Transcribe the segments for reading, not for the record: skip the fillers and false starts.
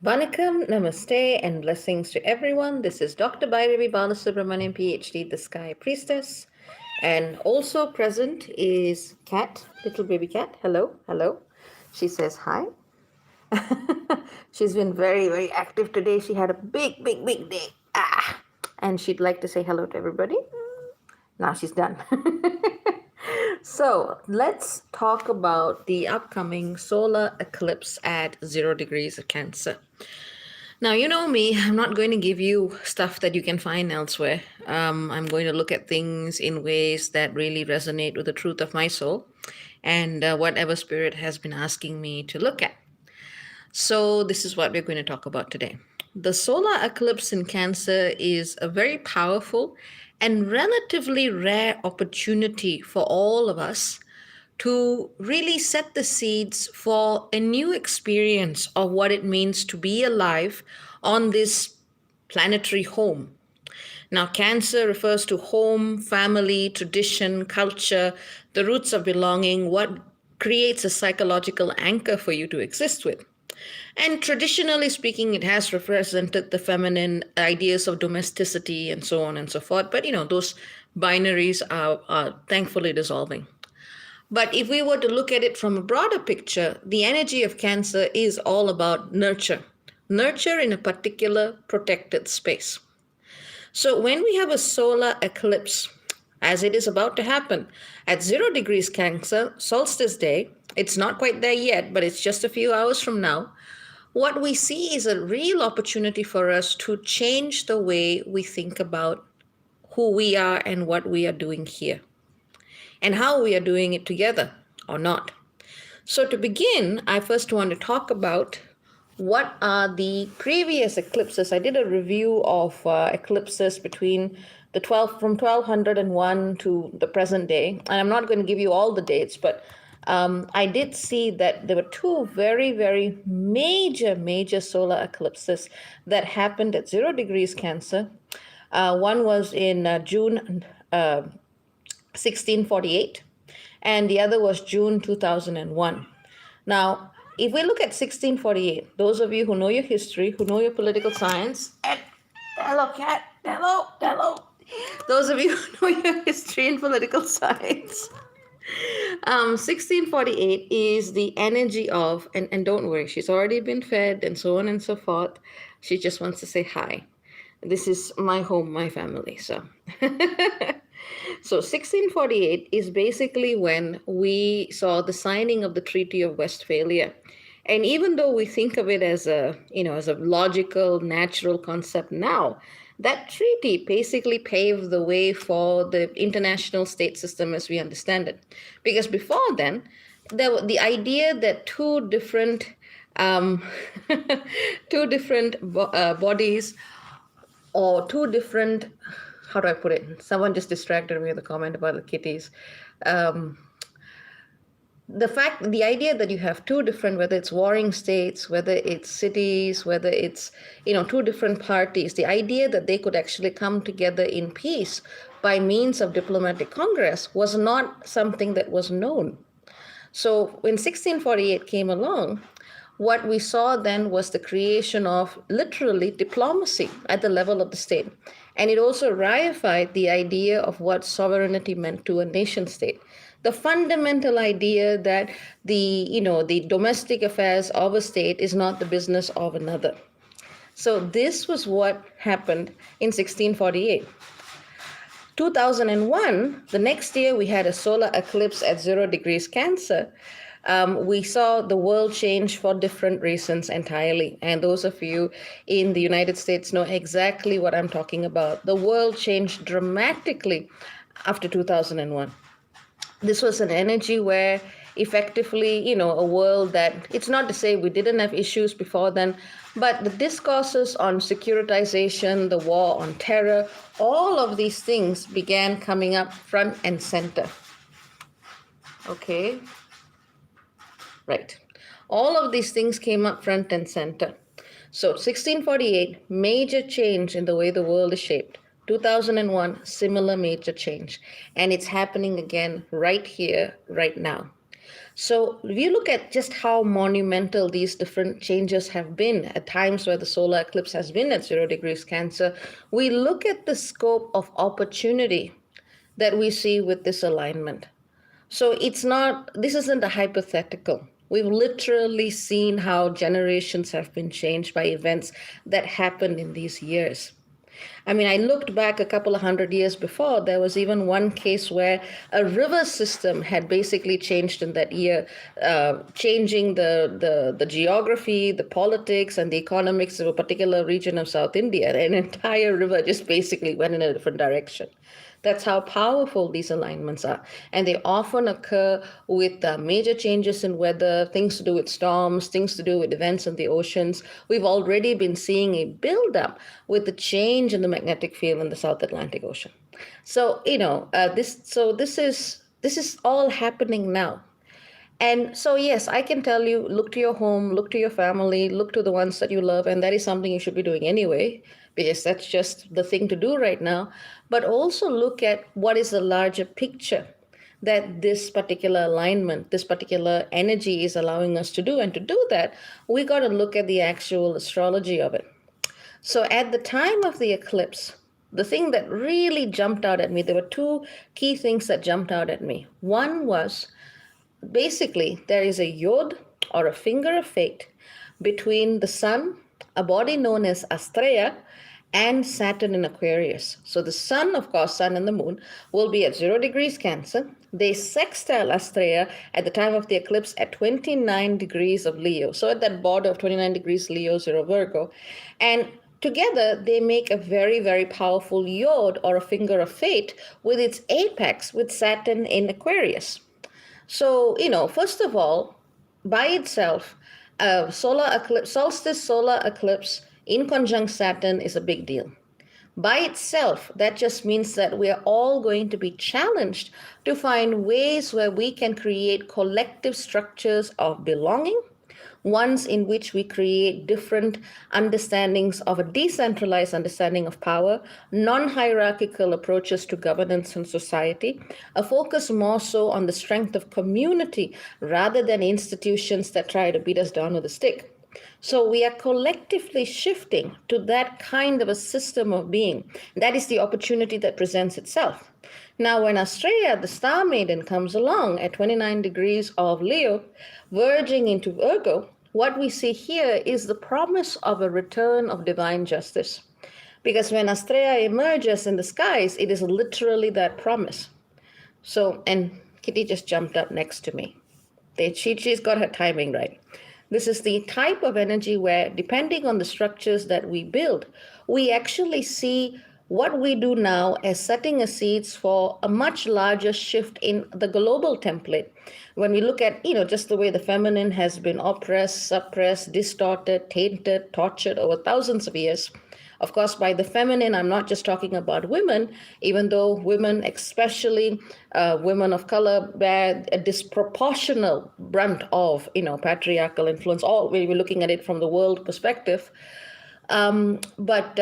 Vanakkam, Namaste, and blessings to everyone. This is Dr. Bhairavi Balasubramanian, PhD, the Sky Priestess. And also present is Cat, little baby Cat. Hello, hello. She says hi. She's been very, very active today. She had a big, big, big day. And she'd like to say hello to everybody. Now she's done. So let's talk about the upcoming solar eclipse at 0 degrees of Cancer. Now, you know me, I'm not going to give you stuff that you can find elsewhere. I'm going to look at things in ways that really resonate with the truth of my soul and whatever spirit has been asking me to look at. So, this is what we're going to talk about today. The solar eclipse in Cancer is a very powerful and relatively rare opportunity for all of us to really set the seeds for a new experience of what it means to be alive on this planetary home. Now, Cancer refers to home, family, tradition, culture, the roots of belonging, what creates a psychological anchor for you to exist with. And traditionally speaking, it has represented the feminine ideas of domesticity and so on and so forth. But, those binaries are thankfully dissolving. But if we were to look at it from a broader picture, the energy of Cancer is all about nurture, nurture in a particular protected space. So when we have a solar eclipse, as it is about to happen, at 0 degrees Cancer, solstice day, it's not quite there yet, but it's just a few hours from now. What we see is a real opportunity for us to change the way we think about who we are and what we are doing here, and how we are doing it together or not. So, to begin, I first want to talk about what are the previous eclipses. I did a review of eclipses between the 12 from 1201 to the present day, and I'm not going to give you all the dates, but I did see that there were two very, very major solar eclipses that happened at 0 degrees Cancer. One was in June 1648, and the other was June 2001. Now, if we look at 1648, those of you who know your history, who know your political science, and hello, cat, hello. Those of you who know your history and political science, 1648 is the energy of, and don't worry, she's already been fed and so on and so forth. She just wants to say hi. This is my home, my family. So, so 1648 is basically when we saw the signing of the Treaty of Westphalia. And even though we think of it as as a logical, natural concept now, that treaty basically paved the way for the international state system as we understand it. Because before then, the idea that um, two different bodies or two different, how do I put it? Someone just distracted me with a comment about the kitties. Um, the idea that you have two different, whether it's warring states, whether it's cities, whether it's, two different parties, the idea that they could actually come together in peace by means of diplomatic congress was not something that was known. So when 1648 came along, what we saw then was the creation of literally diplomacy at the level of the state. And it also reified the idea of what sovereignty meant to a nation state. The fundamental idea that the domestic affairs of a state is not the business of another. So this was what happened in 1648. 2001, the next year, we had a solar eclipse at 0 degrees Cancer. We saw the world change for different reasons entirely. And those of you in the United States know exactly what I'm talking about. The world changed dramatically after 2001. This was an energy where effectively, a world that, it's not to say we didn't have issues before then, but the discourses on securitization, the war on terror, all of these things began coming up front and center. Okay. Right. All of these things came up front and center. So 1648, major change in the way the world is shaped. 2001, similar major change. And it's happening again right here, right now. So if you look at just how monumental these different changes have been at times where the solar eclipse has been at 0 degrees Cancer, we look at the scope of opportunity that we see with this alignment. So this isn't a hypothetical. We've literally seen how generations have been changed by events that happened in these years. I mean, I looked back a couple of 100 years before. There was even one case where a river system had basically changed in that year, changing the geography, the politics, and the economics of a particular region of South India. An entire river just basically went in a different direction. That's how powerful these alignments are. And they often occur with major changes in weather, things to do with storms, things to do with events in the oceans. We've already been seeing a buildup with the change in the magnetic field in the South Atlantic Ocean. So, this is all happening now. And so, yes, I can tell you, look to your home, look to your family, look to the ones that you love. And that is something you should be doing anyway, because that's just the thing to do right now. But also look at what is the larger picture that this particular alignment, this particular energy is allowing us to do. And to do that, we got to look at the actual astrology of it. So at the time of the eclipse, the thing that really jumped out at me, there were two key things that jumped out at me. One was basically, there is a yod or a finger of fate between the sun, a body known as Astrea, and Saturn in Aquarius. So the sun, of course, sun and the moon, will be at 0 degrees Cancer. They sextile Astrea at the time of the eclipse at 29 degrees of Leo. So at that border of 29 degrees Leo, 0 Virgo. And together, they make a very, very powerful yod or a finger of fate with its apex with Saturn in Aquarius. So, first of all, by itself, solstice solar eclipse in conjunct Saturn is a big deal. By itself, that just means that we are all going to be challenged to find ways where we can create collective structures of belonging, ones in which we create different understandings of a decentralized understanding of power, non-hierarchical approaches to governance and society, a focus more so on the strength of community rather than institutions that try to beat us down with a stick. So we are collectively shifting to that kind of a system of being. That is the opportunity that presents itself. Now, when Astrea, the star maiden, comes along at 29 degrees of Leo, verging into Virgo, what we see here is the promise of a return of divine justice. Because when Astrea emerges in the skies, it is literally that promise. So, and Kitty just jumped up next to me. She's got her timing right. This is the type of energy where, depending on the structures that we build, we actually see what we do now as setting a seeds for a much larger shift in the global template. When we look at, just the way the feminine has been oppressed, suppressed, distorted, tainted, tortured over thousands of years. Of course, by the feminine, I'm not just talking about women, even though women, especially women of color, bear a disproportional brunt of, patriarchal influence, all when we're looking at it from the world perspective. But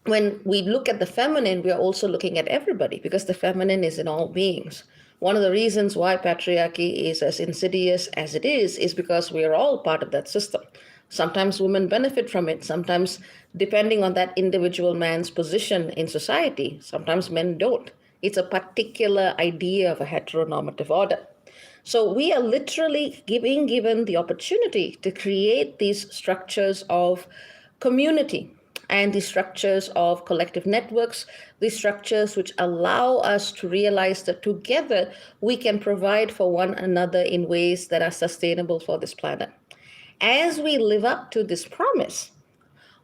when we look at the feminine, we are also looking at everybody because the feminine is in all beings. One of the reasons why patriarchy is as insidious as it is because we are all part of that system. Sometimes women benefit from it. Sometimes, depending on that individual man's position in society, sometimes men don't. It's a particular idea of a heteronormative order. So we are literally being given the opportunity to create these structures of community and the structures of collective networks, these structures which allow us to realize that together we can provide for one another in ways that are sustainable for this planet. As we live up to this promise,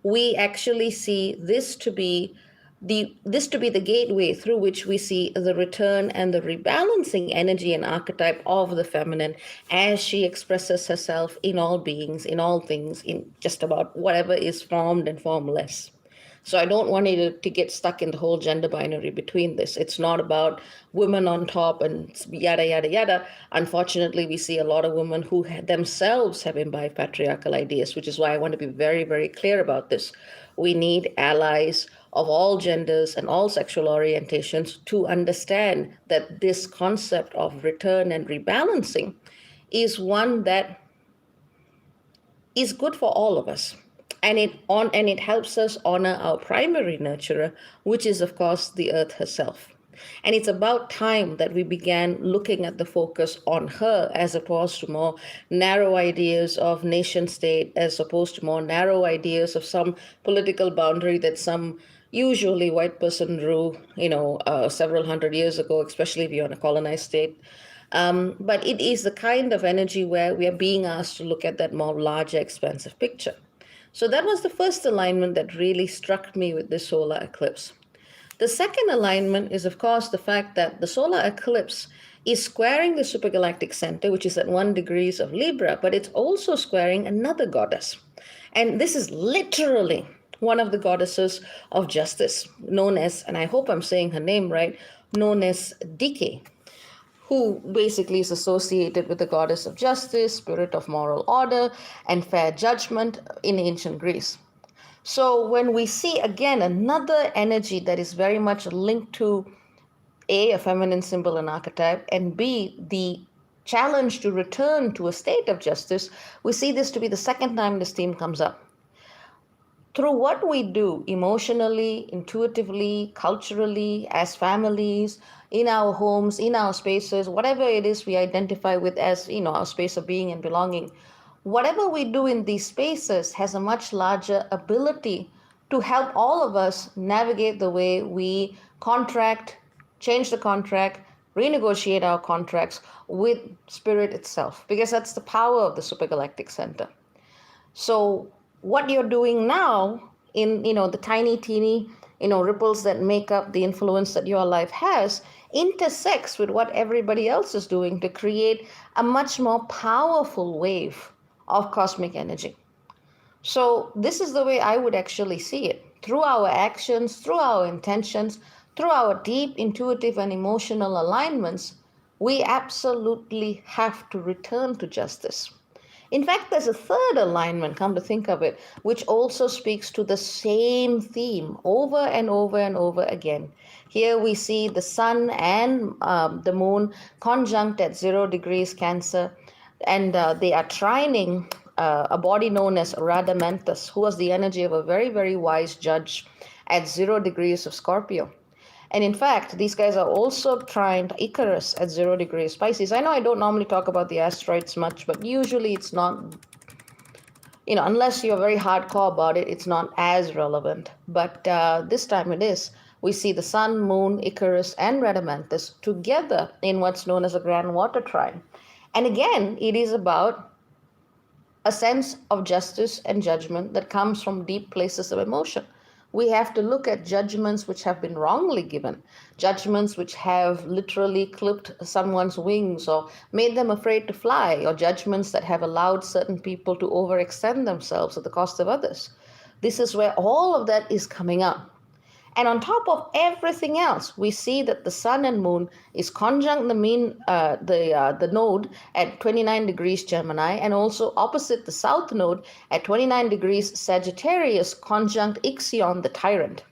we actually see this to be the gateway through which we see the return and the rebalancing energy and archetype of the feminine as she expresses herself in all beings, in all things, in just about whatever is formed and formless. So I don't want you to get stuck in the whole gender binary between this. It's not about women on top and yada, yada, yada. Unfortunately, we see a lot of women who themselves have imbibed patriarchal ideas, which is why I want to be very, very clear about this. We need allies of all genders and all sexual orientations to understand that this concept of return and rebalancing is one that is good for all of us. And it helps us honor our primary nurturer, which is of course the earth herself. And it's about time that we began looking at the focus on her as opposed to more narrow ideas of nation state, as opposed to more narrow ideas of some political boundary that some usually white person drew, several hundred years ago, especially if you're in a colonized state. But it is the kind of energy where we are being asked to look at that more larger, expansive picture. So that was the first alignment that really struck me with this solar eclipse. The second alignment is, of course, the fact that the solar eclipse is squaring the supergalactic center, which is at 1 degrees of Libra, but it's also squaring another goddess. And this is literally one of the goddesses of justice, known as, and I hope I'm saying her name right, known as Dike, who basically is associated with the goddess of justice, spirit of moral order, and fair judgment in ancient Greece. So when we see again another energy that is very much linked to a feminine symbol and archetype, and B, the challenge to return to a state of justice, we see this to be the second time this theme comes up. Through what we do emotionally, intuitively, culturally, as families, in our homes, in our spaces, whatever it is we identify with as, our space of being and belonging, whatever we do in these spaces has a much larger ability to help all of us navigate the way we contract, change the contract, renegotiate our contracts with spirit itself, because that's the power of the supergalactic center. So what you're doing now in the tiny teeny ripples that make up the influence that your life has intersects with what everybody else is doing to create a much more powerful wave of cosmic energy. So this is the way I would actually see it. Through our actions, through our intentions, through our deep intuitive and emotional alignments, we absolutely have to return to justice. In fact, there's a third alignment, come to think of it, which also speaks to the same theme over and over and over again. Here we see the sun and the moon conjunct at 0 degrees Cancer, and they are trining a body known as Radamanthus, who was the energy of a very, very wise judge at 0 degrees of Scorpio. And in fact, these guys are also trined Icarus at 0 degrees Pisces. I know I don't normally talk about the asteroids much, but usually it's not, unless you're very hardcore about it, it's not as relevant. But this time it is. We see the sun, moon, Icarus, and Radamanthus together in what's known as a grand water trine. And again, it is about a sense of justice and judgment that comes from deep places of emotion. We have to look at judgments which have been wrongly given, judgments which have literally clipped someone's wings or made them afraid to fly, or judgments that have allowed certain people to overextend themselves at the cost of others. This is where all of that is coming up. And on top of everything else, we see that the sun and moon is conjunct the node at 29 degrees Gemini, and also opposite the south node at 29 degrees Sagittarius, conjunct Ixion, the tyrant.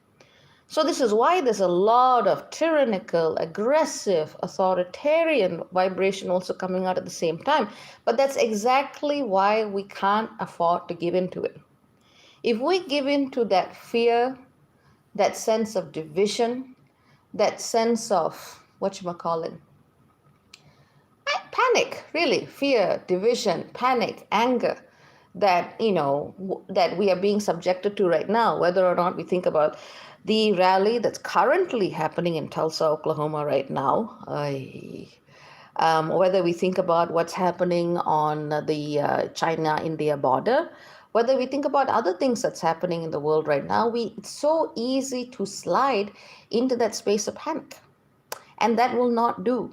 So this is why there's a lot of tyrannical, aggressive, authoritarian vibration also coming out at the same time. But that's exactly why we can't afford to give into it. If we give into that fear, that sense of division, that sense of, panic, really, fear, division, panic, anger, that, that we are being subjected to right now, whether or not we think about the rally that's currently happening in Tulsa, Oklahoma right now, whether we think about what's happening on the China-India border, whether we think about other things that's happening in the world right now, it's so easy to slide into that space of panic. And that will not do,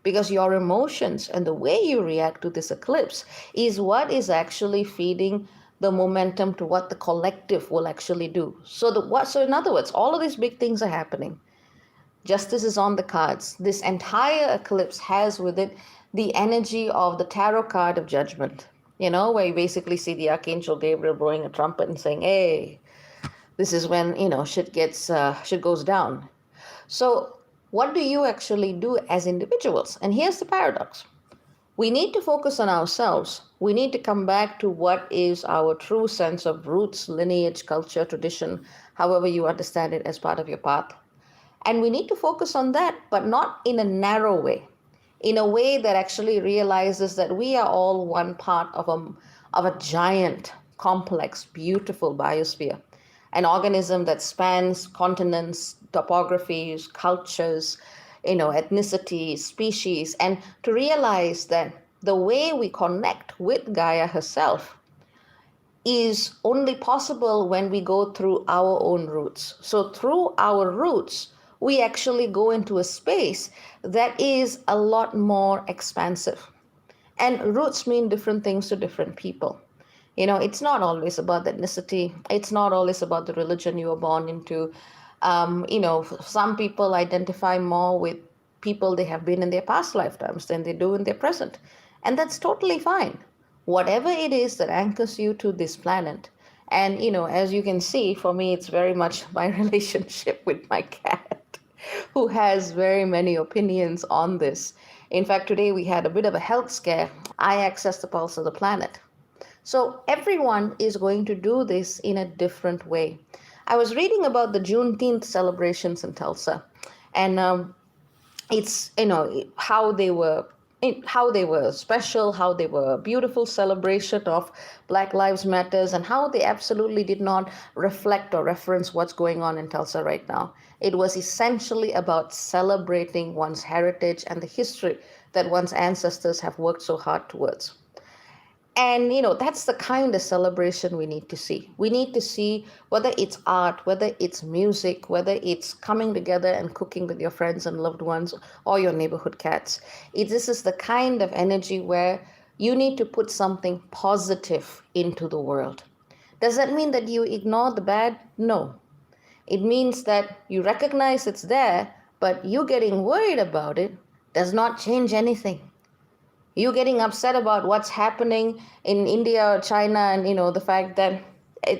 because your emotions and the way you react to this eclipse is what is actually feeding the momentum to what the collective will actually do. So in other words, all of these big things are happening. Justice is on the cards. This entire eclipse has with it the energy of the tarot card of judgment. Where you basically see the Archangel Gabriel blowing a trumpet and saying, hey, this is when, shit goes down. So what do you actually do as individuals? And here's the paradox. We need to focus on ourselves. We need to come back to what is our true sense of roots, lineage, culture, tradition, however you understand it as part of your path. And we need to focus on that, but not in a narrow way, in a way that actually realizes that we are all one part of a giant, complex, beautiful biosphere, an organism that spans continents, topographies, cultures, ethnicity, species, and to realize that the way we connect with Gaia herself is only possible when we go through our own roots. So, through our roots, we actually go into a space that is a lot more expansive. And roots mean different things to different people. It's not always about the ethnicity, it's not always about the religion you were born into. Some people identify more with people they have been in their past lifetimes than they do in their present. And that's totally fine. Whatever it is that anchors you to this planet. And, as you can see, for me, it's very much my relationship with my cat, who has very many opinions on this. In fact, today we had a bit of a health scare. I access the pulse of the planet. So everyone is going to do this in a different way. I was reading about the Juneteenth celebrations in Tulsa, and it's how they were special, how they were a beautiful celebration of Black Lives Matters, and how they absolutely did not reflect or reference what's going on in Tulsa right now. It was essentially about celebrating one's heritage and the history that one's ancestors have worked so hard towards. And that's the kind of celebration we need to see. We need to see whether it's art, whether it's music, whether it's coming together and cooking with your friends and loved ones or your neighborhood cats. This is the kind of energy where you need to put something positive into the world. Does that mean that you ignore the bad? No. It means that you recognize it's there, but you getting worried about it does not change anything. You getting upset about what's happening in India or China, and the fact that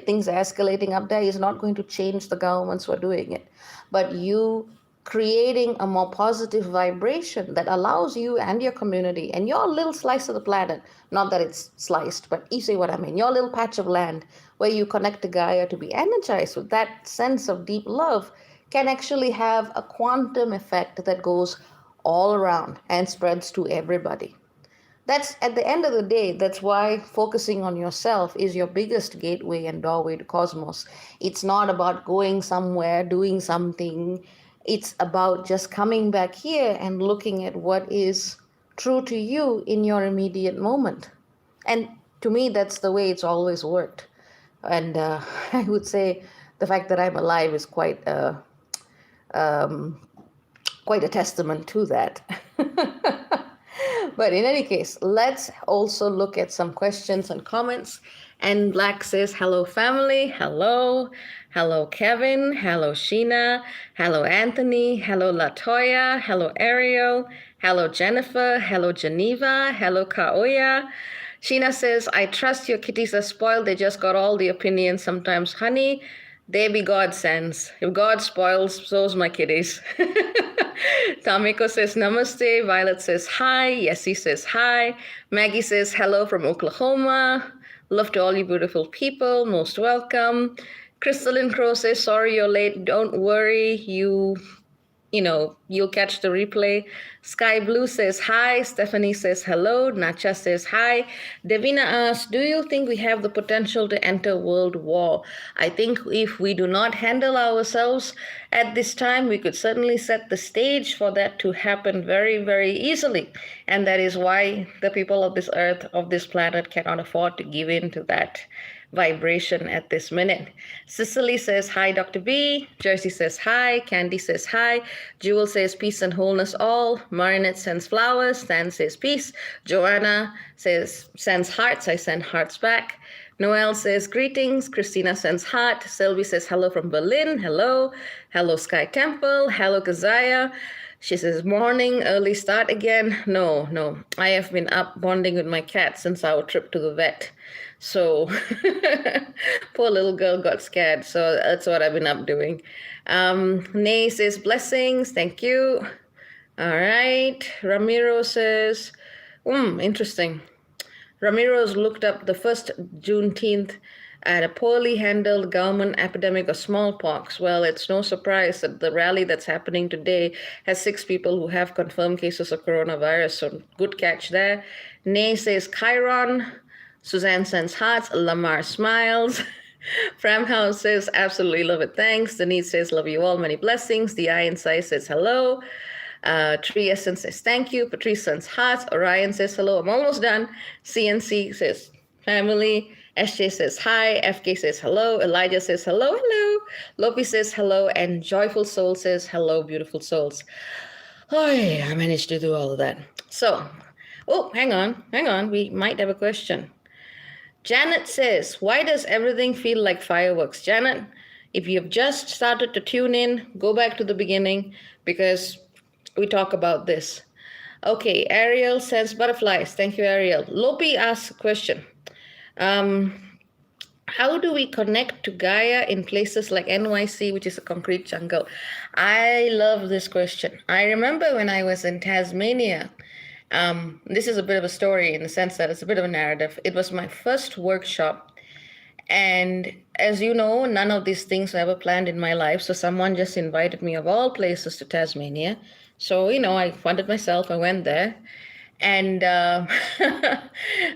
things are escalating up there is not going to change the governments who are doing it. But you creating a more positive vibration that allows you and your community and your little slice of the planet, not that it's sliced, but you see what I mean, your little patch of land where you connect to Gaia to be energized with that sense of deep love, can actually have a quantum effect that goes all around and spreads to everybody. That's at the end of the day, that's why focusing on yourself is your biggest gateway and doorway to cosmos. It's not about going somewhere, doing something. It's about just coming back here and looking at what is true to you in your immediate moment. And to me, that's the way it's always worked. And I would say the fact that I'm alive is quite a testament to that. But in any case, let's also look at some questions and comments. And Black says, hello, family. Hello. Hello, Kevin. Hello, Sheena. Hello, Anthony. Hello, Latoya. Hello, Ariel. Hello, Jennifer. Hello, Geneva. Hello, Kaoya. Sheena says, I trust your kitties are spoiled. They just got all the opinions sometimes. Honey, they be godsends. If God spoils, so's my kitties. Tamiko says namaste. Violet says hi. Yessie says hi. Maggie says hello from Oklahoma. Love to all you beautiful people. Most welcome. Crystalline Crow says sorry you're late. Don't worry. You'll catch the replay. Sky Blue says hi. Stephanie says hello. Nacha says hi. Devina asks, do you think we have the potential to enter world war? I think if we do not handle ourselves at this time, we could certainly set the stage for that to happen very, very easily. And that is why the people of this earth, of this planet, cannot afford to give in to that vibration at this minute. Cicely says hi, Dr. B. Jersey says hi. Candy says hi. Jewel says peace and wholeness all. Marinette sends flowers. Stan says peace. Joanna says sends hearts. I send hearts back. Noelle says greetings. Christina sends heart. Sylvie says hello from Berlin. Hello. Hello, Sky Temple. Hello, Kazaya. She says, morning, early start again. No. I have been up bonding with my cat since our trip to the vet. So poor little girl got scared. So that's what I've been up doing. Nay says blessings. Thank you. All right. Ramiro says, Interesting. Ramiro's looked up the first Juneteenth at a poorly handled government epidemic of smallpox. Well, it's no surprise that the rally that's happening today has 6 people who have confirmed cases of coronavirus. So good catch there. Nay says Chiron. Suzanne sends hearts. Lamar smiles. Framhouse says, absolutely love it. Thanks. Denise says, love you all. Many blessings. The Eye Inside says, hello. Tree Essence says, thank you. Patrice sends hearts. Orion says, hello. I'm almost done. CNC says, family. SJ says, hi. FK says, hello. Elijah says, hello, hello. Lopi says, hello. And Joyful Soul says, hello, beautiful souls. Oh, yeah, I managed to do all of that. So, hang on. We might have a question. Janet says, why does everything feel like fireworks? Janet, if you've just started to tune in, go back to the beginning because we talk about this. Okay, Ariel sends butterflies. Thank you, Ariel. Lopi asks a question. How do we connect to Gaia in places like NYC, which is a concrete jungle? I love this question. I remember when I was in Tasmania, this is a bit of a story in the sense that it's a bit of a narrative. It was my first workshop. And as you know, none of these things were ever planned in my life. So someone just invited me of all places to Tasmania. So, I funded myself. I went there. And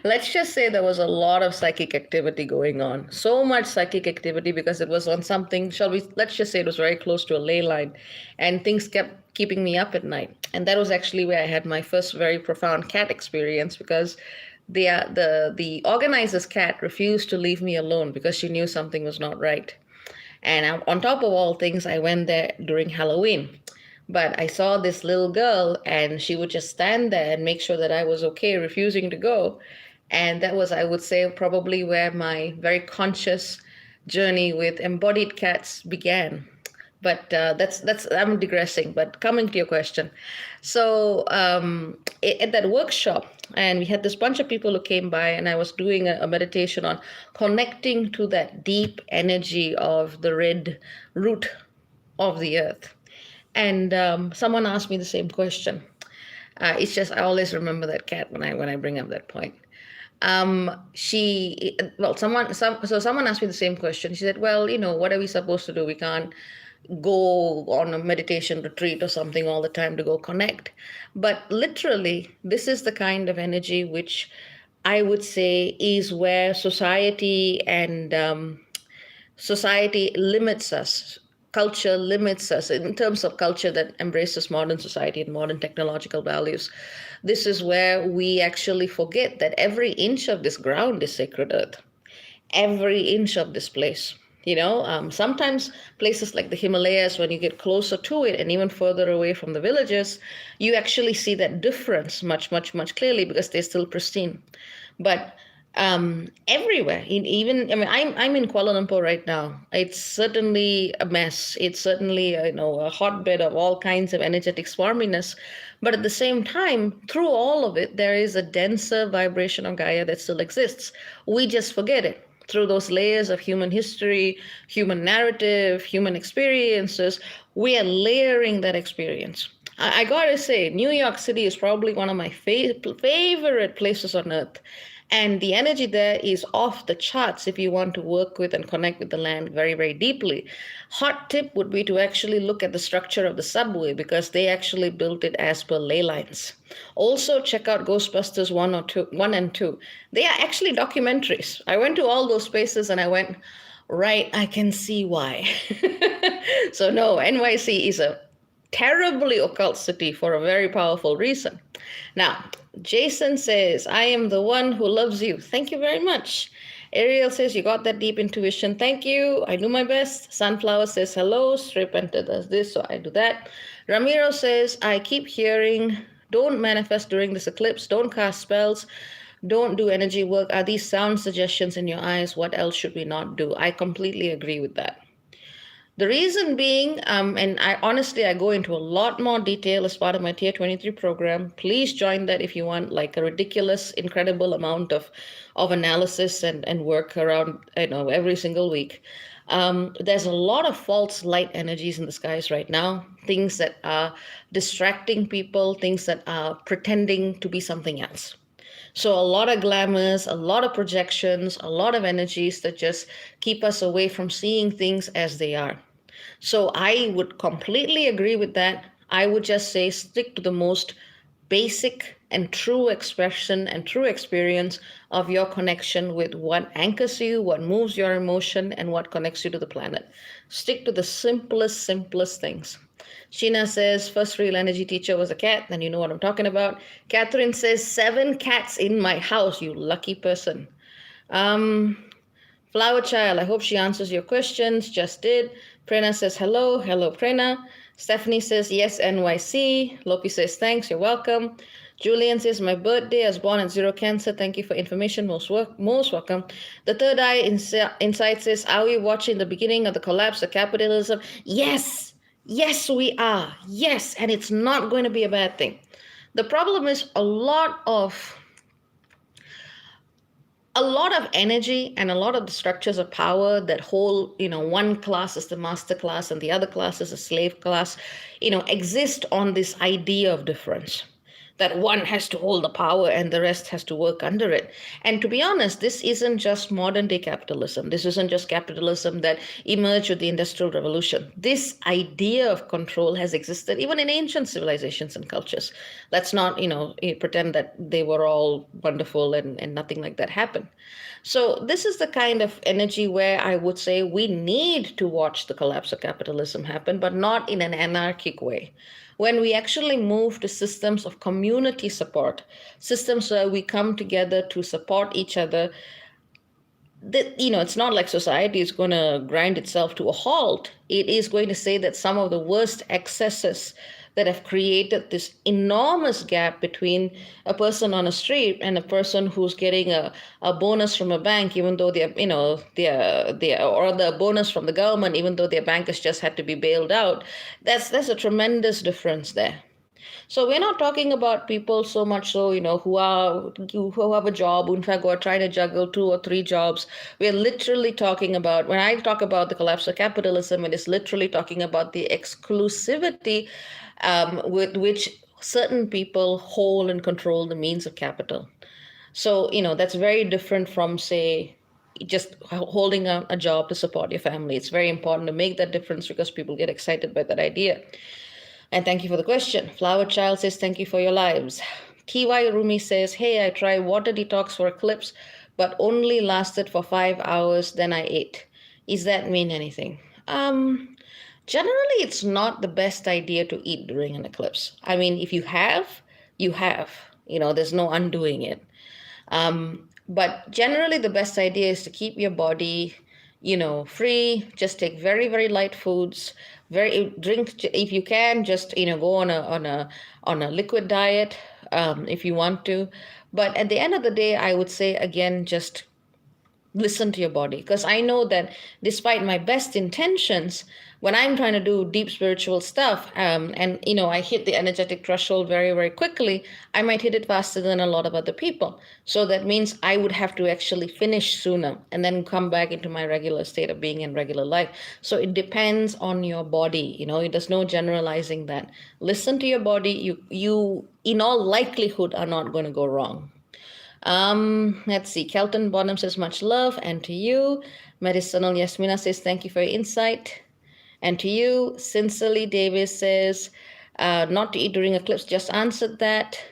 let's just say there was a lot of psychic activity going on. So much psychic activity because it was on something, let's just say it was very close to a ley line. And things kept keeping me up at night. And that was actually where I had my first very profound cat experience because the organizer's cat refused to leave me alone because she knew something was not right. And on top of all things, I went there during Halloween. But I saw this little girl and she would just stand there and make sure that I was okay, refusing to go. And that was, I would say, probably where my very conscious journey with embodied cats began. But I'm digressing, but coming to your question. So at that workshop, and we had this bunch of people who came by and I was doing a meditation on connecting to that deep energy of the red root of the earth. And someone asked me the same question. It's just I always remember that cat when I bring up that point. Someone asked me the same question. She said, "Well, what are we supposed to do? We can't go on a meditation retreat or something all the time to go connect." But literally, this is the kind of energy which I would say is where society limits us. Culture limits us in terms of culture that embraces modern society and modern technological values. This is where we actually forget that every inch of this ground is sacred earth. Every inch of this place. Sometimes places like the Himalayas, when you get closer to it and even further away from the villages, you actually see that difference much, much, much clearly because they're still pristine. But everywhere, I'm in Kuala Lumpur right now. It's certainly a mess. It's certainly a hotbed of all kinds of energetic swarminess. But at the same time, through all of it, there is a denser vibration of Gaia that still exists. We just forget it. Through those layers of human history, human narrative, human experiences, we are layering that experience. I gotta say, New York City is probably one of my favorite places on earth. And the energy there is off the charts if you want to work with and connect with the land very, very deeply. Hot tip would be to actually look at the structure of the subway because they actually built it as per ley lines. Also, check out Ghostbusters 1 and 2. They are actually documentaries. I went to all those spaces and I went, right, I can see why. So no, NYC is a terribly occult city for a very powerful reason. Now, Jason says, I am the one who loves you. Thank you very much. Ariel says, you got that deep intuition. Thank you. I do my best. Sunflower says, hello. Strip Enter does this, so I do that. Ramiro says, I keep hearing, don't manifest during this eclipse. Don't cast spells. Don't do energy work. Are these sound suggestions in your eyes? What else should we not do? I completely agree with that. The reason being, and I go into a lot more detail as part of my Tier 23 program. Please join that if you want like a ridiculous, incredible amount of analysis and work around, every single week. There's a lot of false light energies in the skies right now, things that are distracting people, things that are pretending to be something else. So a lot of glamours, a lot of projections, a lot of energies that just keep us away from seeing things as they are. So I would completely agree with that. I would just say stick to the most basic and true expression and true experience of your connection with what anchors you, what moves your emotion, and what connects you to the planet. Stick to the simplest things. Sheena says, first real energy teacher was a cat, then you know what I'm talking about. Catherine says, 7 cats in my house, you lucky person. Um, Flower Child, I hope she answers your questions. Just did. Prerna says hello. Hello, Prerna. Stephanie says yes, NYC. Lopi says thanks. You're welcome. Julian says my birthday. I was born at zero Cancer. Thank you for information. Most welcome. The Third Eye Insight says, are we watching the beginning of the collapse of capitalism? Yes. Yes, we are. Yes. And it's not going to be a bad thing. The problem is a lot of energy and a lot of the structures of power that hold, one class is the master class and the other class is a slave class, exist on this idea of difference, that one has to hold the power and the rest has to work under it. And to be honest, this isn't just modern day capitalism. This isn't just capitalism that emerged with the Industrial Revolution. This idea of control has existed even in ancient civilizations and cultures. Let's not, pretend that they were all wonderful and nothing like that happened. So this is the kind of energy where I would say we need to watch the collapse of capitalism happen, but not in an anarchic way. When we actually move to systems of community support, systems where we come together to support each other, that, it's not like society is going to grind itself to a halt. It is going to say that some of the worst excesses that have created this enormous gap between a person on a street and a person who's getting a bonus from a bank, even though they're or the bonus from the government, even though their bank has just had to be bailed out. That's a tremendous difference there. So we're not talking about people so much so, who have a job, in fact, who are trying to juggle 2 or 3 jobs. We're literally talking about, when I talk about the collapse of capitalism, it is literally talking about the exclusivity with which certain people hold and control the means of capital. So, that's very different from, say, just holding a job to support your family. It's very important to make that difference because people get excited by that idea. And thank you for the question. Flower Child says, thank you for your lives. Kiwai Rumi says, hey, I tried water detox for Eclipse, but only lasted for 5 hours, then I ate. Is that mean anything? Generally, it's not the best idea to eat during an eclipse. I mean, if you have, you have. There's no undoing it. But generally, the best idea is to keep your body, free. Just take very, very light foods. Drink if you can. Just go on a liquid diet if you want to. But at the end of the day, I would say again, just listen to your body, because I know that despite my best intentions, when I'm trying to do deep spiritual stuff, and I hit the energetic threshold very, very quickly, I might hit it faster than a lot of other people. So that means I would have to actually finish sooner and then come back into my regular state of being in regular life. So it depends on your body. There's no generalizing that. Listen to your body. You in all likelihood are not going to go wrong. Let's see. Kelton Bonham says much love, and to you. Medicinal Yasmina says thank you for your insight, and to you. Sincerely Davis says not to eat during eclipse. Just answered that.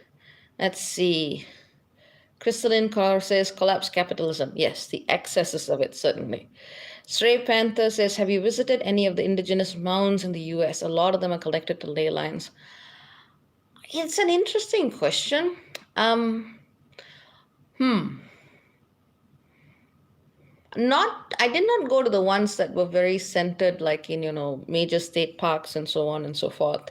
Let's see. Crystalline Kaur says collapse capitalism. Yes, the excesses of it, certainly. Stray Panther says, have you visited any of the indigenous mounds in the US? A lot of them are connected to ley lines. It's an interesting question. I did not go to the ones that were very centered, like in, major state parks and so on and so forth.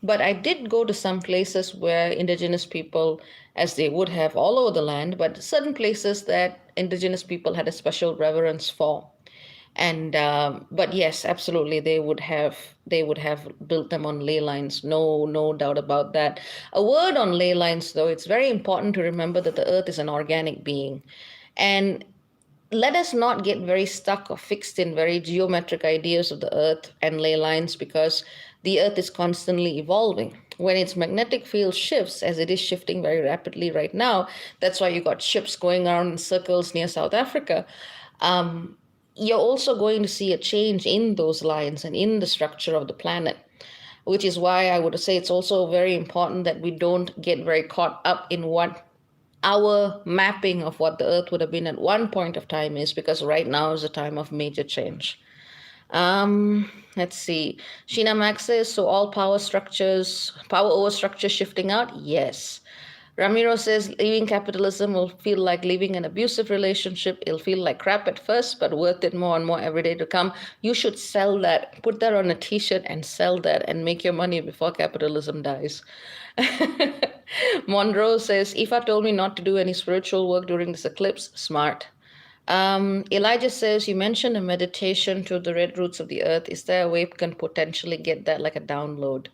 But I did go to some places where indigenous people, as they would have all over the land, but certain places that indigenous people had a special reverence for. And but yes, absolutely, they would have built them on ley lines. No doubt about that. A word on ley lines, though, it's very important to remember that the earth is an organic being. And let us not get very stuck or fixed in very geometric ideas of the earth and ley lines, because the earth is constantly evolving. when its magnetic field shifts, as it is shifting very rapidly right now, that's why you got ships going around in circles near South Africa. You're also going to see a change in those lines and in the structure of the planet, which is why I would say it's also very important that we don't get very caught up in what our mapping of what the earth would have been at one point of time is, because right now is a time of major change. Let's see. Sheena Max says, so all power over structures shifting out? Yes. Ramiro says, leaving capitalism will feel like leaving an abusive relationship. It'll feel like crap at first, but worth it more and more every day to come. You should sell that. Put that on a t-shirt and sell that and make your money before capitalism dies. Monroe says, Ifa told me not to do any spiritual work during this eclipse. Smart. Elijah says, you mentioned a meditation to the red roots of the earth. Is there a way we can potentially get that like a download?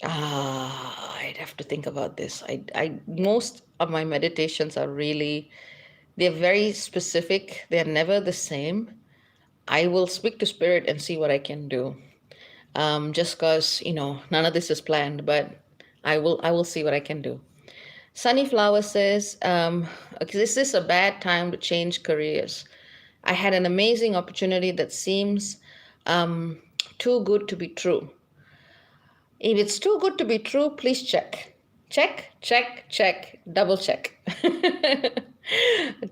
I'd have to think about this. Most of my meditations are really, they're very specific. They're never the same. I will speak to spirit and see what I can do. Just because, none of this is planned, but I will see what I can do. Sunnyflower says, is this a bad time to change careers? I had an amazing opportunity that seems too good to be true. If it's too good to be true, please check. Check, check, check, double check.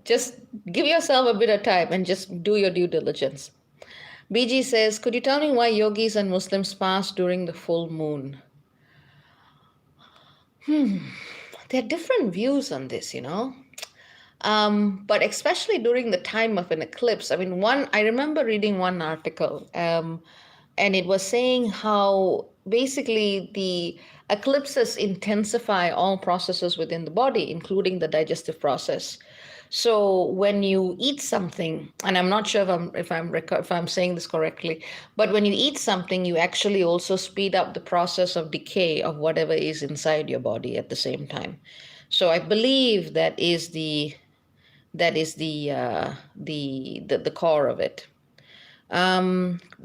Just give yourself a bit of time and just do your due diligence. BG says, could you tell me why yogis and Muslims fast during the full moon? There are different views on this, but especially during the time of an eclipse. I mean, I remember reading one article, and it was saying how basically the eclipses intensify all processes within the body, including the digestive process. So when you eat something, and I'm not sure if I'm saying this correctly, but when you eat something, you actually also speed up the process of decay of whatever is inside your body at the same time. So I believe that is the core of it.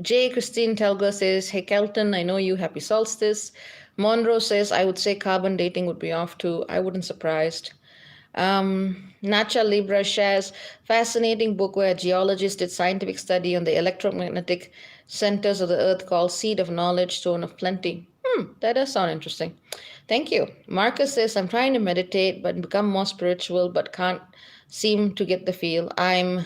J. Christine Telger says, hey Kelton, I know you, happy solstice. Monroe says, I would say carbon dating would be off too. I wouldn't surprised. Nacha Libra shares, fascinating book where a geologist did scientific study on the electromagnetic centers of the earth called Seed of Knowledge, Stone of Plenty. That does sound interesting. Thank you. Marcus says, I'm trying to meditate but become more spiritual but can't seem to get the feel. I'm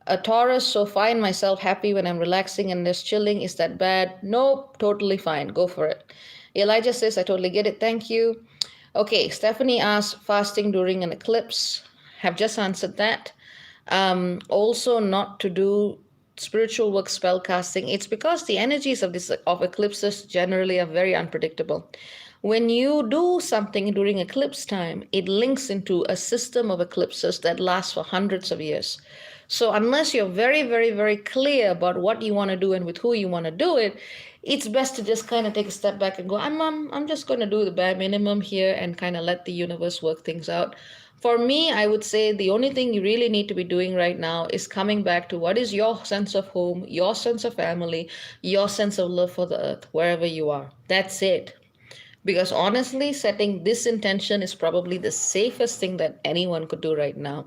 a Taurus, so find myself happy when I'm relaxing and just chilling. Is that bad? Nope, totally fine. Go for it. Elijah says, I totally get it. Thank you. Okay, Stephanie asks, fasting during an eclipse. Have just answered that. Also, not to do spiritual work, spell casting. It's because the energies of eclipses generally are very unpredictable. When you do something during eclipse time, it links into a system of eclipses that lasts for hundreds of years. So unless you're very, very, very clear about what you want to do and with who you want to do it, it's best to just kind of take a step back and go, I'm just going to do the bare minimum here and kind of let the universe work things out. For me, I would say the only thing you really need to be doing right now is coming back to what is your sense of home, your sense of family, your sense of love for the earth, wherever you are. That's it. Because honestly, setting this intention is probably the safest thing that anyone could do right now.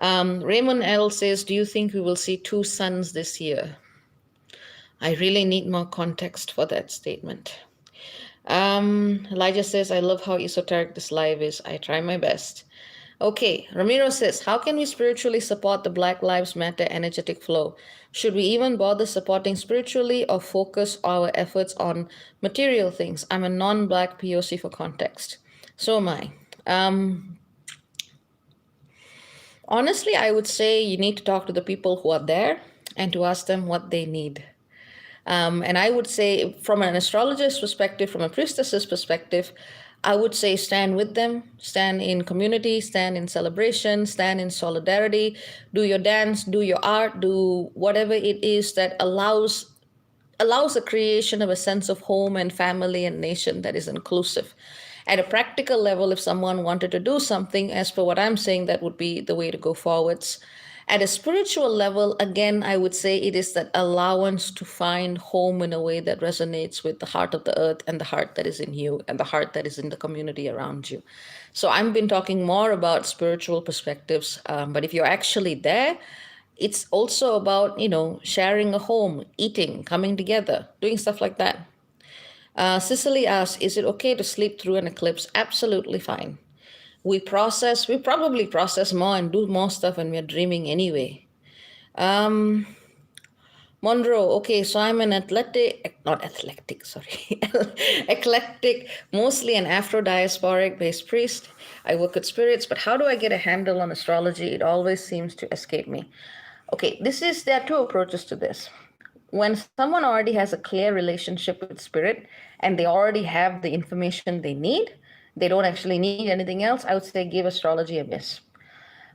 Raymond L. says, do you think we will see two suns this year? I really need more context for that statement. Elijah says, I love how esoteric this live is. I try my best. Okay, Ramiro says, how can we spiritually support the Black Lives Matter energetic flow? Should we even bother supporting spiritually or focus our efforts on material things? I'm a non-Black POC for context. So am I. Honestly, I would say you need to talk to the people who are there and to ask them what they need. And I would say from an astrologer's perspective, from a priestess's perspective, I would say stand with them, stand in community, stand in celebration, stand in solidarity, do your dance, do your art, do whatever it is that allows the creation of a sense of home and family and nation that is inclusive. At a practical level, if someone wanted to do something, as per what I'm saying, that would be the way to go forwards. At a spiritual level, again, I would say it is that allowance to find home in a way that resonates with the heart of the earth and the heart that is in you and the heart that is in the community around you. So I've been talking more about spiritual perspectives, but if you're actually there, it's also about, sharing a home, eating, coming together, doing stuff like that. Cicely asks, is it okay to sleep through an eclipse? Absolutely fine. We probably process more and do more stuff when we're dreaming anyway. Monroe, okay, so I'm an not athletic, sorry, eclectic, mostly an Afro-diasporic based priest. I work with spirits, but how do I get a handle on astrology? It always seems to escape me. Okay, there are two approaches to this. When someone already has a clear relationship with spirit and they already have the information they need, they don't actually need anything else, I would say give astrology a miss.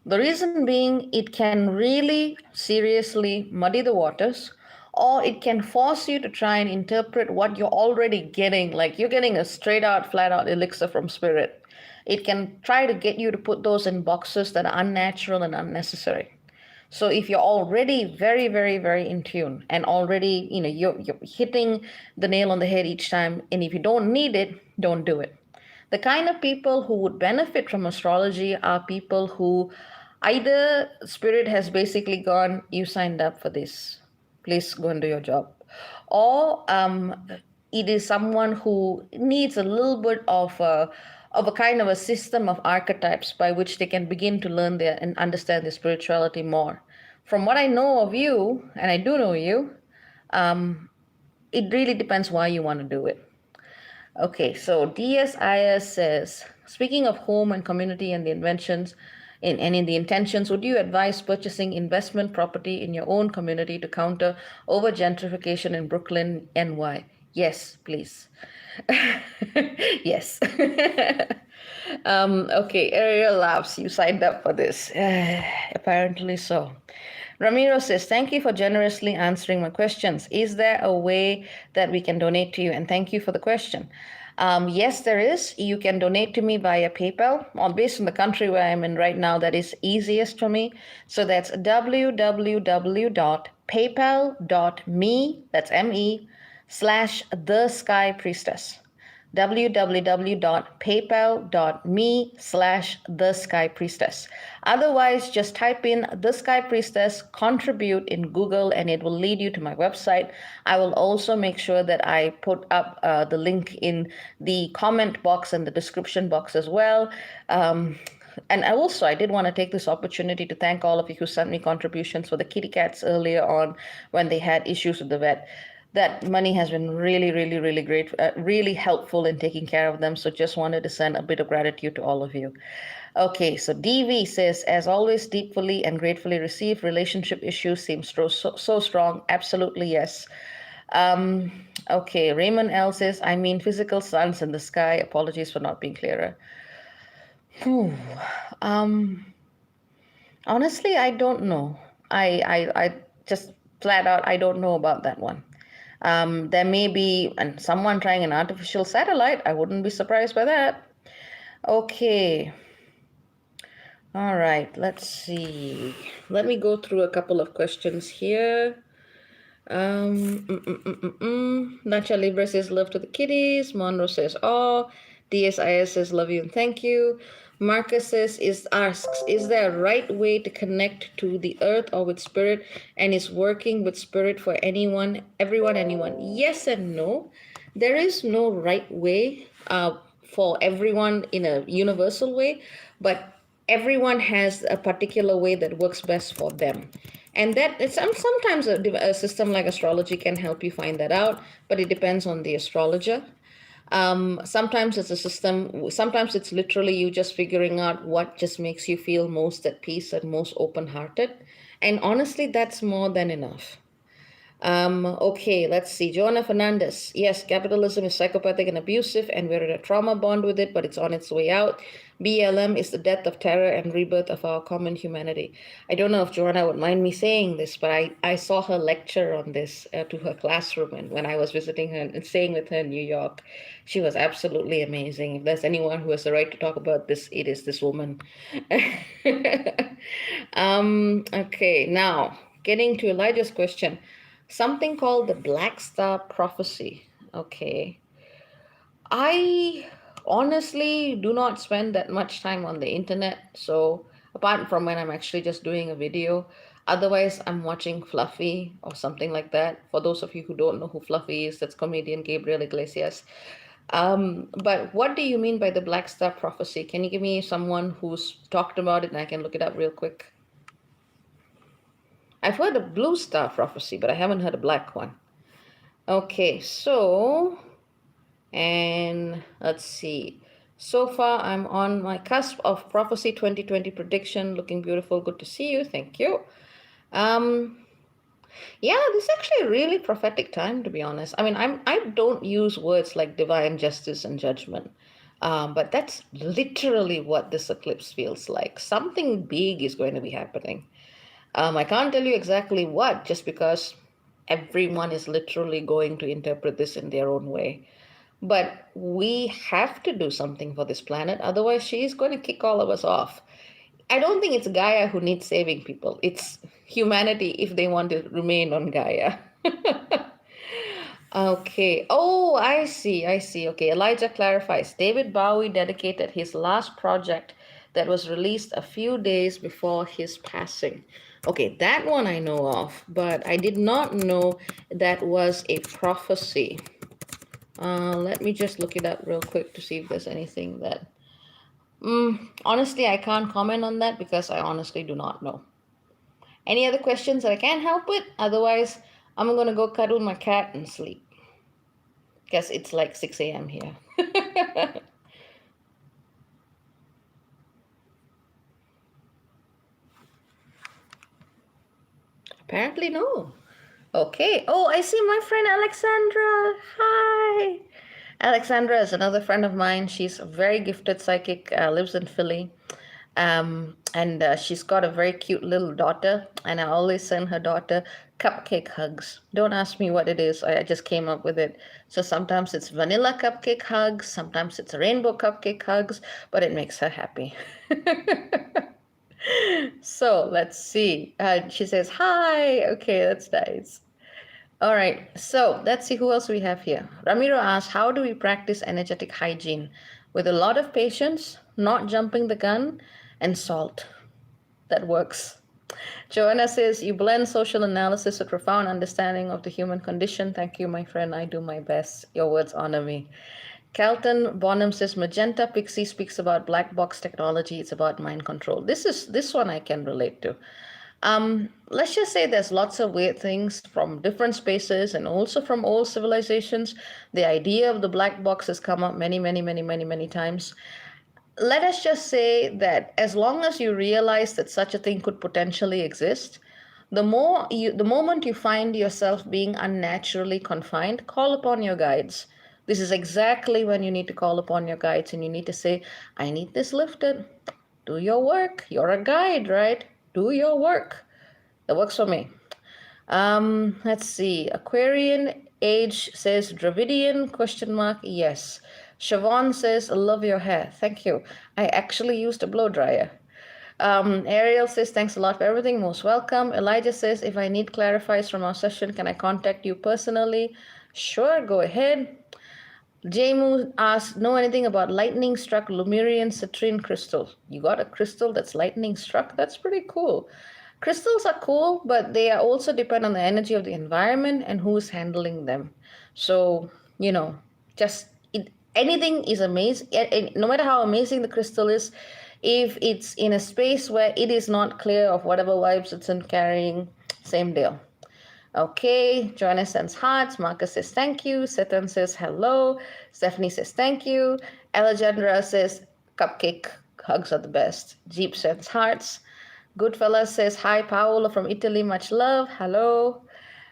The reason being, it can really seriously muddy the waters, or it can force you to try and interpret what you're already getting, like you're getting a straight out, flat out elixir from spirit. It can try to get you to put those in boxes that are unnatural and unnecessary. So if you're already very, very, very in tune and already, you're hitting the nail on the head each time, and if you don't need it, don't do it. The kind of people who would benefit from astrology are people who either spirit has basically gone, you signed up for this, please go and do your job, or it is someone who needs a little bit of a kind of a system of archetypes by which they can begin to learn their and understand their spirituality more. From what I know of you, and I do know you, it really depends why you want to do it. Okay, so DSIS says, speaking of home and community and the inventions and in the intentions, would you advise purchasing investment property in your own community to counter over gentrification in Brooklyn, NY? Yes, please. Yes. Okay, Ariel laughs. You signed up for this. Apparently so. Ramiro says, thank you for generously answering my questions. Is there a way that we can donate to you? And thank you for the question. Yes, there is. You can donate to me via PayPal, or based on the country where I'm in right now, that is easiest for me. So that's www.paypal.me, that's M-E, /the Sky Priestess. www.paypal.me/the Sky Priestess. Otherwise, just type in the Sky Priestess, contribute in Google, and it will lead you to my website. I will also make sure that I put up the link in the comment box and the description box as well. And I did want to take this opportunity to thank all of you who sent me contributions for the kitty cats earlier on when they had issues with the vet. That money has been really, really, really great, really helpful in taking care of them. So just wanted to send a bit of gratitude to all of you. Okay, so DV says, as always, deeply and gratefully received. Relationship issues seem so strong. Absolutely, yes. Okay, Raymond L says, I mean physical suns in the sky. Apologies for not being clearer. Honestly, I don't know. I just flat out, I don't know about that one. There may be someone trying an artificial satellite. I wouldn't be surprised by that. Okay. All right, let's see. Let me go through a couple of questions here. Nacha Libre says, love to the kitties. Monroe says, oh. DSIS says, love you and thank you. Marcus asks, is there a right way to connect to the earth or with spirit, and is working with spirit for anyone? Yes and no. There is no right way for everyone in a universal way, but everyone has a particular way that works best for them. And that it's sometimes a system like astrology can help you find that out, but it depends on the astrologer. Sometimes it's a system, sometimes it's literally you just figuring out what just makes you feel most at peace and most open-hearted. And honestly, that's more than enough. Okay, let's see. Joanna Fernandez. Yes, capitalism is psychopathic and abusive, and we're in a trauma bond with it, but it's on its way out. BLM is the death of terror and rebirth of our common humanity. I don't know if Joanna would mind me saying this, but I saw her lecture on this to her classroom, and when I was visiting her and staying with her in New York, she was absolutely amazing. If there's anyone who has the right to talk about this, it is this woman. Okay, now getting to Elijah's question, something called the Black Star Prophecy. Okay. I honestly do not spend that much time on the internet. So, apart from when I'm actually just doing a video, otherwise, I'm watching Fluffy or something like that. For those of you who don't know who Fluffy is, that's comedian Gabriel Iglesias. But what do you mean by the Black Star Prophecy? Can you give me someone who's talked about it and I can look it up real quick? I've heard of Blue Star Prophecy, but I haven't heard a black one. Okay, so. And let's see. So far, I'm on my cusp of Prophecy 2020 prediction. Looking beautiful. Good to see you. Thank you. Yeah, this is actually a really prophetic time, to be honest. I mean, I don't use words like divine justice and judgment, but that's literally what this eclipse feels like. Something big is going to be happening. I can't tell you exactly what, just because everyone is literally going to interpret this in their own way. But we have to do something for this planet, otherwise, she's going to kick all of us off. I don't think it's Gaia who needs saving people, it's humanity if they want to remain on Gaia. Okay. Oh, I see. I see. Okay. Elijah clarifies. David Bowie dedicated his last project that was released a few days before his passing. Okay, that one I know of, but I did not know that was a prophecy. Let me just look it up real quick to see if there's anything that. Honestly, I can't comment on that because I honestly do not know. Any other questions that I can't help with? Otherwise, I'm going to go cuddle my cat and sleep. Guess it's like 6 a.m. here. Apparently, no. Okay. Oh, I see my friend Alexandra. Hi. Alexandra is another friend of mine. She's a very gifted psychic, lives in Philly. And she's got a very cute little daughter, and I always send her daughter cupcake hugs. Don't ask me what it is. I just came up with it. So sometimes it's vanilla cupcake hugs, sometimes it's rainbow cupcake hugs, but it makes her happy. So let's see. She says, hi. Okay, that's nice. All right, so let's see who else we have here. Ramiro asks, how do we practice energetic hygiene? With a lot of patience, not jumping the gun, and salt. That works. Joanna says, you blend social analysis with profound understanding of the human condition. Thank you, my friend. I do my best. Your words honor me. Kelton Bonham says, Magenta Pixie speaks about black box technology. It's about mind control. This one I can relate to. Let's just say there's lots of weird things from different spaces and also from old civilizations. The idea of the black box has come up many, many, many, many, many times. Let us just say that as long as you realize that such a thing could potentially exist, the moment you find yourself being unnaturally confined, call upon your guides. This is exactly when you need to call upon your guides and you need to say, I need this lifted. Do your work. You're a guide, right? Do your work. That works for me. Let's see. Aquarian age says Dravidian question mark. Yes. Siobhan says, love your hair. Thank you. I actually used a blow dryer. Ariel says, thanks a lot for everything. Most welcome. Elijah says, if I need clarifies from our session, can I contact you personally? Sure, go ahead. Jamu asks, know anything about lightning struck Lemurian citrine crystal? You got a crystal that's lightning struck? That's pretty cool. Crystals are cool, but they are also depend on the energy of the environment and who's handling them. So, just anything is amazing. No matter how amazing the crystal is, if it's in a space where it is not clear of whatever vibes it's in carrying, same deal. Okay, Joanna sends hearts. Marcus says thank you. Satan says hello. Stephanie says thank you. Alejandra says cupcake hugs are the best. Jeep sends hearts. Goodfella says hi, Paolo from Italy. Much love. Hello.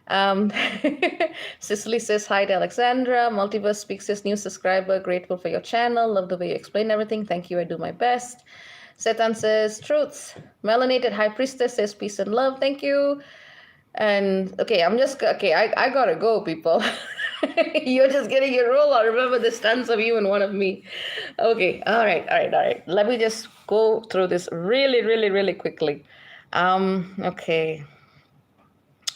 Um, Cicely says, hi to Alexandra. Multiverse Speaks says, new subscriber. Grateful for your channel. Love the way you explain everything. Thank you. I do my best. Setan says, truths. Melanated High Priestess says, peace and love. Thank you. And okay, I gotta go, people. You're just getting your roll. I remember there's tons of you and one of me. Okay, all right. Let me just go through this really quickly. Okay.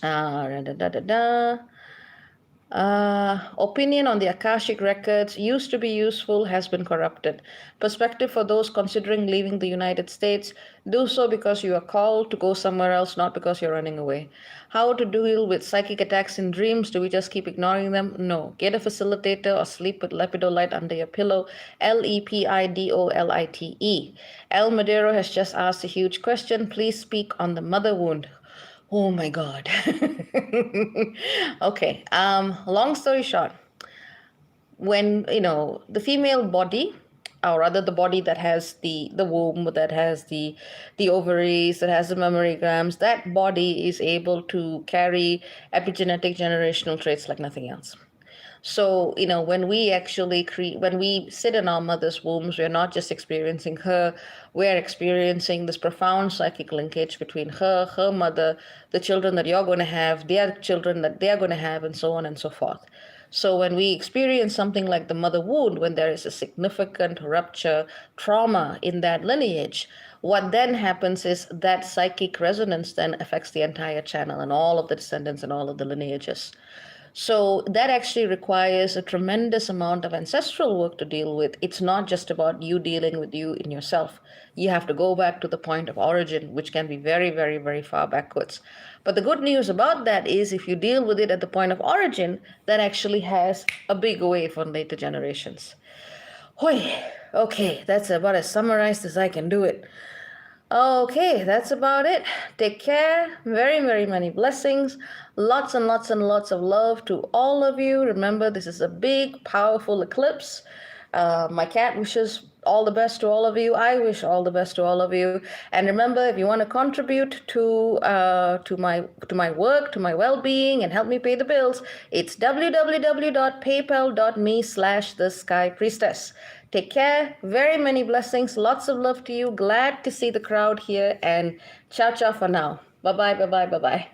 Da, da, da, da. Opinion on the Akashic records used to be useful, has been corrupted. Perspective for those considering leaving the United States: do so because you are called to go somewhere else, not because you're running away. How to deal with psychic attacks in dreams? Do we just keep ignoring them? No. Get a facilitator or sleep with lepidolite under your pillow. Lepidolite. El Madero has just asked a huge question. Please speak on the mother wound. Oh my God. Okay. Long story short, when the female body, or rather the body that has the womb, that has the ovaries, that has the mammary glands, that body is able to carry epigenetic generational traits like nothing else. So, when we actually when we sit in our mother's wombs, we're not just experiencing her, we're experiencing this profound psychic linkage between her mother, the children that you're going to have, their children that they're going to have, and so on and so forth. So, when we experience something like the mother wound, when there is a significant rupture, trauma in that lineage, what then happens is that psychic resonance then affects the entire channel and all of the descendants and all of the lineages. So that actually requires a tremendous amount of ancestral work to deal with. It's not just about you dealing with you in yourself. You have to go back to the point of origin, which can be very far backwards. But the good news about that is if you deal with it at the point of origin, that actually has a big wave on later generations. Hoy, okay, that's about as summarized as I can do it. Okay, that's about it. Take care. Very many blessings. Lots and lots of love to all of you. Remember, this is a big, powerful eclipse. My cat wishes all the best to all of you. I wish all the best to all of you. And remember, if you want to contribute to my work, to my well-being, and help me pay the bills, it's www.paypal.me/the Sky Priestess. Take care. Very many blessings. Lots of love to you. Glad to see the crowd here. And ciao for now. Bye bye.